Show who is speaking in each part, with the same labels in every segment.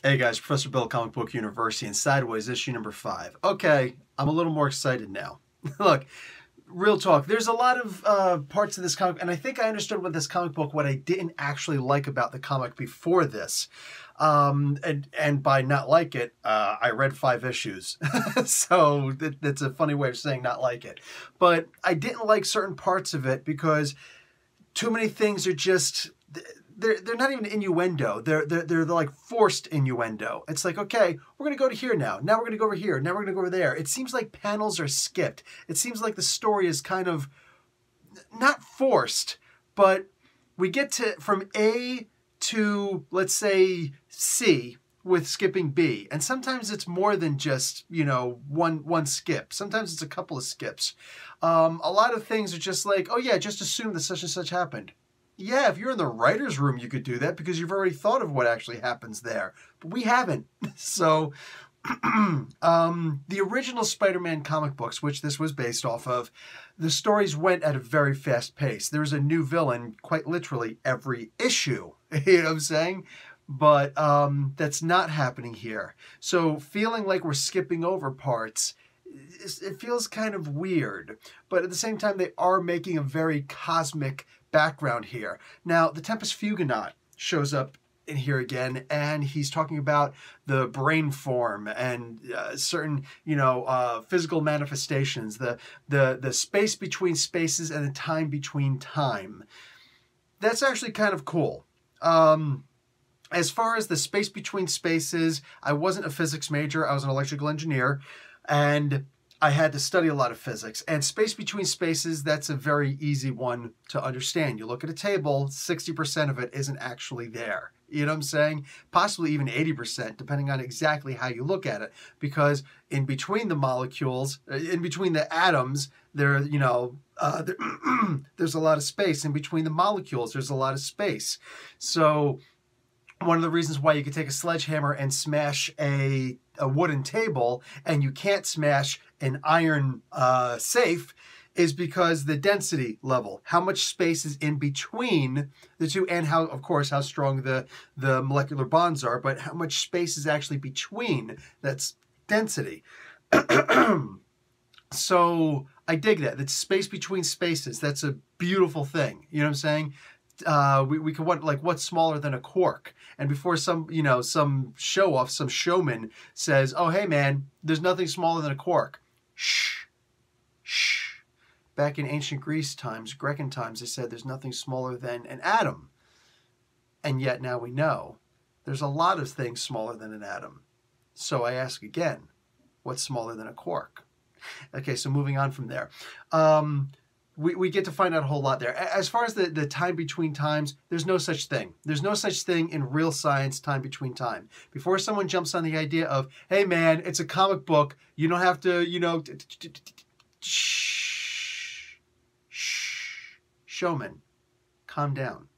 Speaker 1: Hey guys, Professor Bill, Comic Book University, and Sideways, issue number 5. Okay, I'm a little more excited now. Look, real talk, there's a lot of parts of this comic, and I think I understood with this comic book what I didn't actually like about the comic before this. And by not like it, I read 5 issues. So that's a funny way of saying not like it. But I didn't like certain parts of it because too many things are just... They're not even innuendo. They're like forced innuendo. It's like, okay, we're gonna go to here now. Now we're gonna go over here. Now we're gonna go over there. It seems like panels are skipped. It seems like the story is kind of not forced, but we get to from A to, let's say, C with skipping B. And sometimes it's more than just, you know, one skip. Sometimes it's a couple of skips. A lot of things are just like, oh yeah, just assume that such and such happened. Yeah, if you're in the writer's room, you could do that because you've already thought of what actually happens there. But we haven't. So, the original Spider-Man comic books, which this was based off of, the stories went at a very fast pace. There was a new villain, quite literally, every issue. You know what I'm saying? But that's not happening here. So, feeling like we're skipping over parts, it feels kind of weird. But at the same time, they are making a very cosmic background here. Now, the Tempest Fugonaut shows up in here again, and he's talking about the brain form and certain, you know, physical manifestations, the space between spaces and the time between time. That's actually kind of cool. As far as the space between spaces, I wasn't a physics major. I was an electrical engineer, and I had to study a lot of physics. And space between spaces, that's a very easy one to understand. You look at a table, 60% of it isn't actually there. You know what I'm saying? Possibly even 80%, depending on exactly how you look at it. Because in between the molecules, in between the atoms, there, you know, there's a lot of space. In between the molecules, there's a lot of space. So one of the reasons why you could take a sledgehammer and smash a wooden table and you can't smash an iron safe is because the density level, how much space is in between the two, and how, of course, how strong the molecular bonds are, but how much space is actually between, that's density. So I dig that. That's space between spaces. That's a beautiful thing. You know what I'm saying? We could want, like, what's smaller than a quark? And before some, you know, some show-off, some showman says, oh, hey, man, there's nothing smaller than a quark. Shh. Shh. Back in ancient Greece times, Grecan times, they said there's nothing smaller than an atom. And yet now we know there's a lot of things smaller than an atom. So I ask again, what's smaller than a quark? Okay, so moving on from there. We get to find out a whole lot there. As far as the time between times, there's no such thing. There's no such thing in real science, time between time. Before someone jumps on the idea of, hey man, it's a comic book, you don't have to, you know, shh, showman, calm down.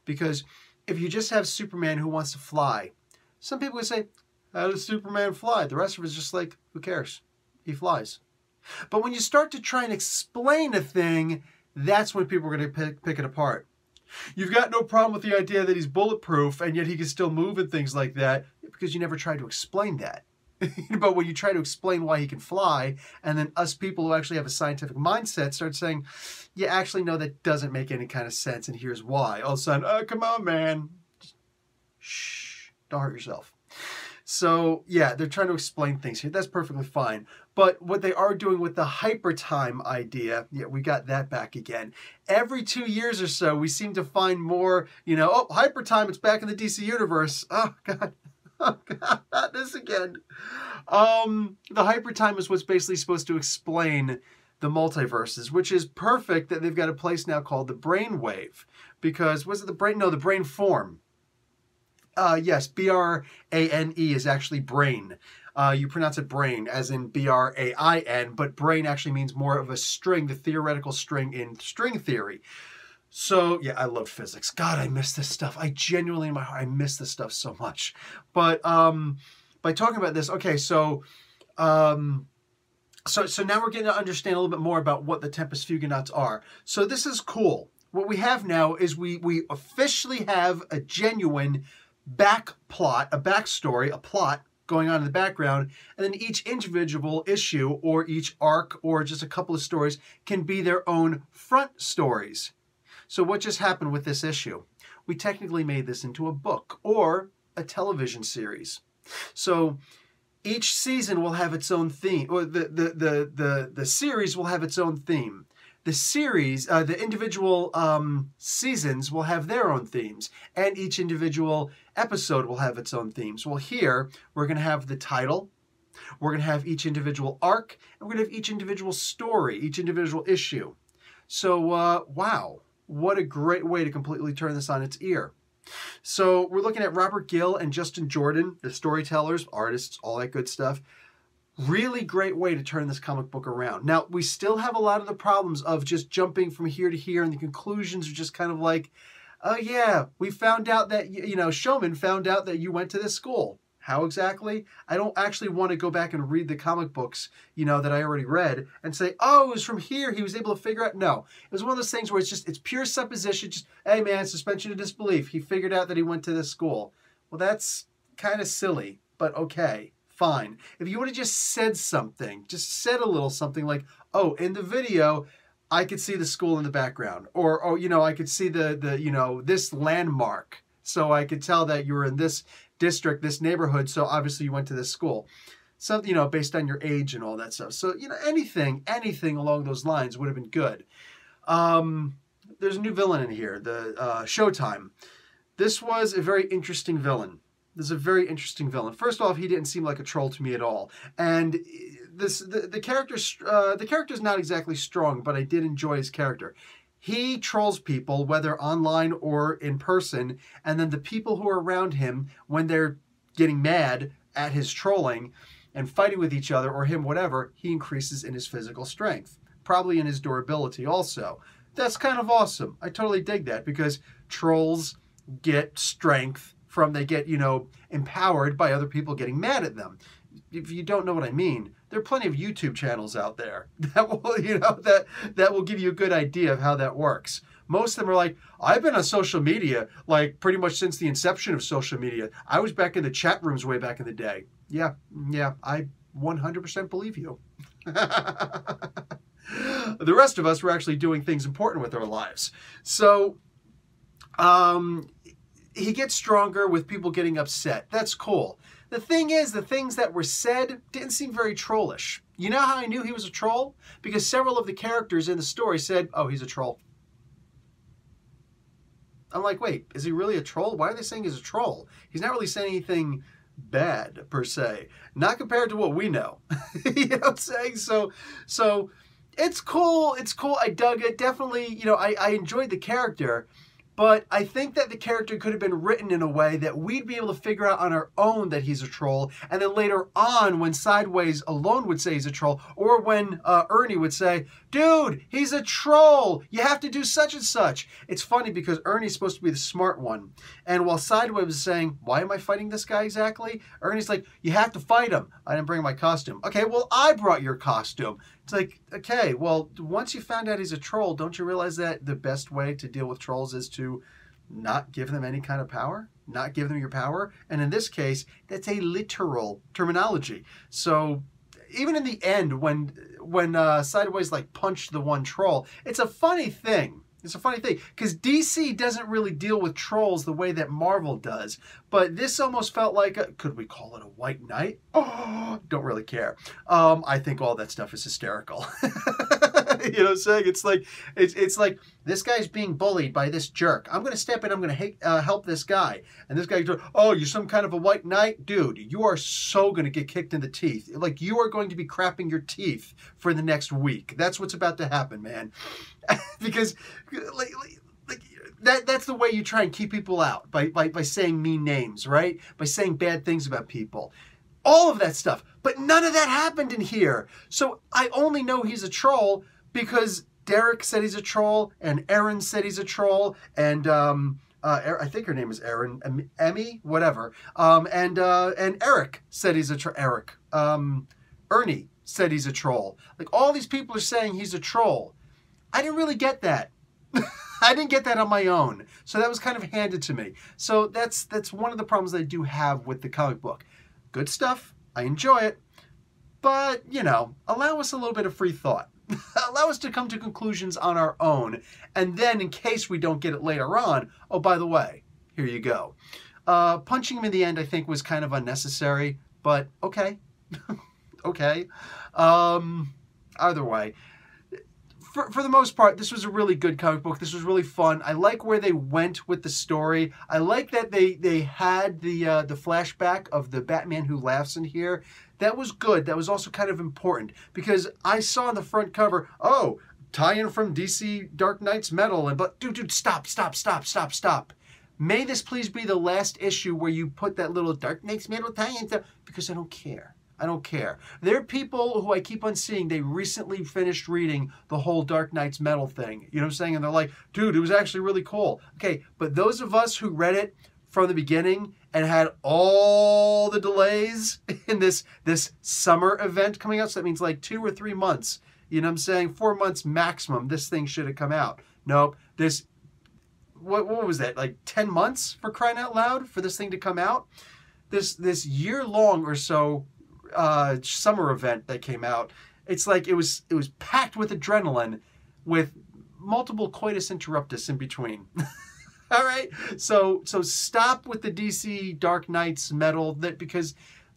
Speaker 1: Because if you just have Superman who wants to fly, some people would say, how does Superman fly? The rest of us is just like, who cares? He flies. But when you start to try and explain a thing, that's when people are going to pick it apart. You've got no problem with the idea that he's bulletproof and yet he can still move and things like that because you never tried to explain that. But when you try to explain why he can fly, and then us people who actually have a scientific mindset start saying, yeah, actually, no, that doesn't make any kind of sense, and here's why. All of a sudden, oh, come on, man. Just, shh, don't hurt yourself. So, yeah, they're trying to explain things here. That's perfectly fine. But what they are doing with the hypertime idea, yeah, we got that back again. Every 2 years or so, we seem to find more, you know, oh, hypertime, it's back in the DC universe. Oh, God. Oh, God, not this again. The hypertime is what's basically supposed to explain the multiverses, which is perfect that they've got a place now called the brainwave. Because, was it the brain? No, the brain form. Yes, B-R-A-N-E is actually brain. You pronounce it brain, as in B-R-A-I-N, but brain actually means more of a string, the theoretical string in string theory. So, yeah, I love physics. God, I miss this stuff. I genuinely, in my heart, I miss this stuff so much. But by talking about this, okay, so now we're getting to understand a little bit more about what the Tempest Fugonauts are. So this is cool. What we have now is we officially have a genuine back plot, a backstory, a plot going on in the background, and then each individual issue or each arc or just a couple of stories can be their own front stories. So what just happened with this issue? We technically made this into a book or a television series. So each season will have its own theme, or the series will have its own theme. The series, the individual seasons will have their own themes, and each individual episode will have its own themes. Well, here, we're going to have the title, we're going to have each individual arc, and we're going to have each individual story, each individual issue. So, wow, what a great way to completely turn this on its ear. So, we're looking at Robert Gill and Justin Jordan, the storytellers, artists, all that good stuff. Really great way to turn this comic book around. Now, we still have a lot of the problems of just jumping from here to here, and the conclusions are just kind of like, oh yeah, we found out that, you know, Showman found out that you went to this school. How exactly? I don't actually want to go back and read the comic books, you know, that I already read and say, oh, it was from here, he was able to figure out. No, it was one of those things where it's pure supposition, just, hey man, suspension of disbelief. He figured out that he went to this school. Well, that's kind of silly, but okay. Fine. If you would have just said something, just said a little something like, oh, in the video, I could see the school in the background. Or you know, I could see you know, this landmark. So I could tell that you were in this district, this neighborhood. So obviously you went to this school. So, you know, based on your age and all that stuff. So, you know, anything along those lines would have been good. There's a new villain in here, the Showtime. This was a very interesting villain. This is a very interesting villain. First off, he didn't seem like a troll to me at all, and the character's not exactly strong, but I did enjoy his character. He trolls people, whether online or in person, and then the people who are around him, when they're getting mad at his trolling and fighting with each other or him, whatever, he increases in his physical strength, probably in his durability also. That's kind of awesome. I totally dig that because trolls get strength from, they get, you know, empowered by other people getting mad at them. If you don't know what I mean, there are plenty of YouTube channels out there that will, you know, that will give you a good idea of how that works. Most of them are like, I've been on social media like pretty much since the inception of social media. I was back in the chat rooms way back in the day. Yeah, I 100% believe you. The rest of us were actually doing things important with our lives. So, he gets stronger with people getting upset. That's cool. The thing is, the things that were said didn't seem very trollish. You know how I knew he was a troll? Because several of the characters in the story said, oh, he's a troll. I'm like, wait, is he really a troll? Why are they saying he's a troll? He's not really saying anything bad, per se. Not compared to what we know. You know what I'm saying? So it's cool. It's cool. I dug it. Definitely, you know, I enjoyed the character. But I think that the character could have been written in a way that we'd be able to figure out on our own that he's a troll. And then later on, when Sideways alone would say he's a troll, or when Ernie would say, dude, he's a troll. You have to do such and such. It's funny because Ernie's supposed to be the smart one. And while Sideways was saying, why am I fighting this guy exactly? Ernie's like, you have to fight him. I didn't bring my costume. Okay, well, I brought your costume. It's like, okay, well, once you found out he's a troll, don't you realize that the best way to deal with trolls is to not give them any kind of power? Not give them your power? And in this case, that's a literal terminology. So even in the end, when Sideways like punched the one troll, it's a funny thing. It's a funny thing because DC doesn't really deal with trolls the way that Marvel does. But this almost felt like, could we call it a white knight? Oh, don't really care. I think all that stuff is hysterical. You know what I'm saying? It's like this guy's being bullied by this jerk. I'm going to step in. I'm going to help this guy. And this guy goes, oh, you're some kind of a white knight? Dude, you are so going to get kicked in the teeth. Like, you are going to be crapping your teeth for the next week. That's what's about to happen, man. Because that's the way you try and keep people out, by saying mean names, right? By saying bad things about people. All of that stuff. But none of that happened in here. So I only know he's a troll because Derek said he's a troll, and Erin said he's a troll, and I think her name is Erin, Emmy, whatever. And Eric said he's a troll. Ernie said he's a troll. Like, all these people are saying he's a troll. I didn't really get that. I didn't get that on my own. So that was kind of handed to me. So that's one of the problems I do have with the comic book. Good stuff. I enjoy it. But, you know, allow us a little bit of free thought. Allow us to come to conclusions on our own. And then, in case we don't get it later on, oh, by the way, here you go. Punching him in the end, I think, was kind of unnecessary. But, okay. Okay. Either way. For the most part, this was a really good comic book. This was really fun. I like where they went with the story. I like that they had the flashback of the Batman Who Laughs in here. That was good. That was also kind of important because I saw on the front cover, oh, tie-in from DC Dark Knight's Metal. But dude, stop. May this please be the last issue where you put that little Dark Knight's Metal tie-in stuff, because I don't care. I don't care. There are people who I keep on seeing, they recently finished reading the whole Dark Knight's Metal thing. You know what I'm saying? And they're like, dude, it was actually really cool. Okay, but those of us who read it from the beginning and had all the delays in this summer event coming out, so that means like 2 or 3 months. You know what I'm saying? 4 months maximum, this thing should have come out. Nope. What was that? Like 10 months, for crying out loud, for this thing to come out? This year-long or so summer event that came out, it's like it was packed with adrenaline with multiple coitus interruptus in between. All right, so stop with the DC Dark Knight's Metal, because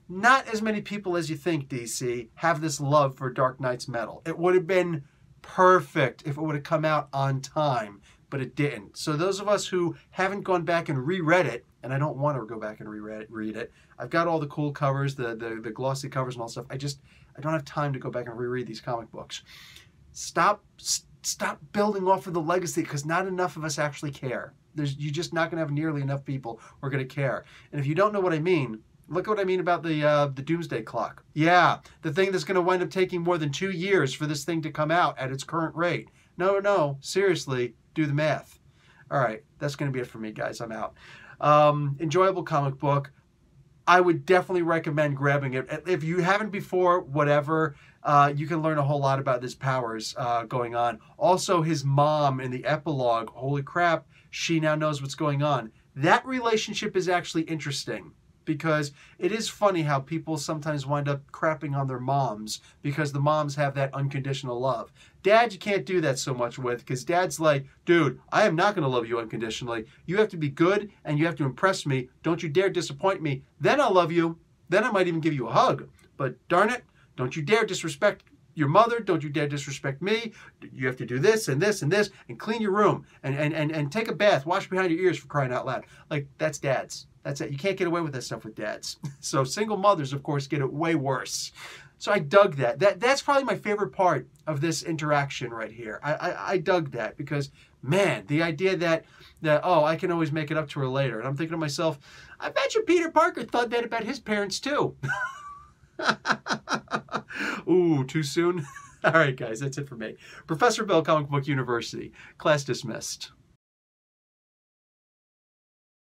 Speaker 1: not as many people as you think, DC, have this love for Dark Knight's Metal. It would have been perfect if it would have come out on time, but it didn't. So those of us who haven't gone back and reread it, and I don't want to go back and read it. I've got all the cool covers, the glossy covers and all stuff. I don't have time to go back and reread these comic books. Stop building off of the legacy, because not enough of us actually care. You're just not going to have nearly enough people who are going to care. And if you don't know what I mean, look at what I mean about the Doomsday Clock. Yeah, the thing that's going to wind up taking more than 2 years for this thing to come out at its current rate. No, seriously, do the math. All right, that's going to be it for me, guys. I'm out. Enjoyable comic book. I would definitely recommend grabbing it. If you haven't before, whatever, you can learn a whole lot about his powers going on. Also, his mom in the epilogue, holy crap, she now knows what's going on. That relationship is actually interesting, because it is funny how people sometimes wind up crapping on their moms because the moms have that unconditional love. Dad, you can't do that so much with, because Dad's like, dude, I am not going to love you unconditionally. You have to be good and you have to impress me. Don't you dare disappoint me. Then I'll love you. Then I might even give you a hug. But darn it, don't you dare disrespect your mother. Don't you dare disrespect me. You have to do this and this and this, and clean your room and take a bath. Wash behind your ears, for crying out loud. Like, that's dads. That's it. You can't get away with that stuff with dads. So single mothers, of course, get it way worse. So I dug that. That's probably my favorite part of this interaction right here. I dug that, because, man, the idea that oh, I can always make it up to her later. And I'm thinking to myself, I bet you Peter Parker thought that about his parents too. Ooh, too soon? All right, guys, that's it for me. Professor Bell, Comic Book University. Class dismissed.